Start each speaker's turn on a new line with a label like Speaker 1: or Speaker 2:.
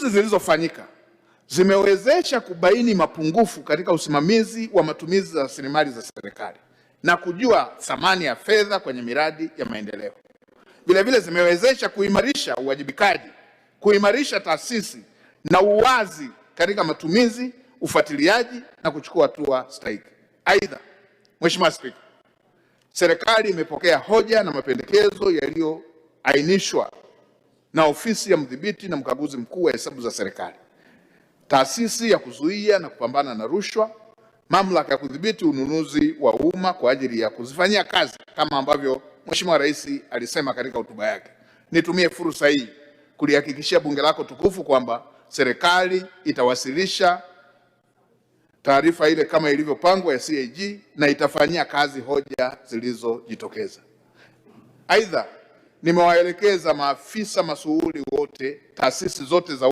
Speaker 1: Kaguzi zilizofanyika zimewezesha kubaini mapungufu katika usimamizi wa matumizi za rasilimali za serikali na kujua thamani ya fedha kwenye miradi ya maendeleo. Vilevile zimewezesha kuimarisha uwajibikaji, kuimarisha taasisi na uwazi katika matumizi, ufuatiliaji na kuchukua hatua stahiki. Aidha, Mheshimiwa Spika, serikali imepokea hoja na mapendekezo yaliyoainishwa na Ofisi ya Mdhibiti na Mkaguzi Mkuu wa Hesabu za Serikali, Taasisi ya Kuzuia na Kupambana na Rushwa, Mamlaka ya Kudhibiti Ununuzi wa Umma kwa ajili ya kuzifanyia kazi kama ambavyo Mheshimiwa Rais alisema katika hotuba yake. Nitumie fursa hii kulihakikishia bunge lako tukufu kwamba serikali itawasilisha taarifa ile kama ilivyopangwa ya CAG na itafanyia kazi hoja zilizojitokeza. Aidha, nimewaelekeza maafisa masuhuli wote, taasisi zote za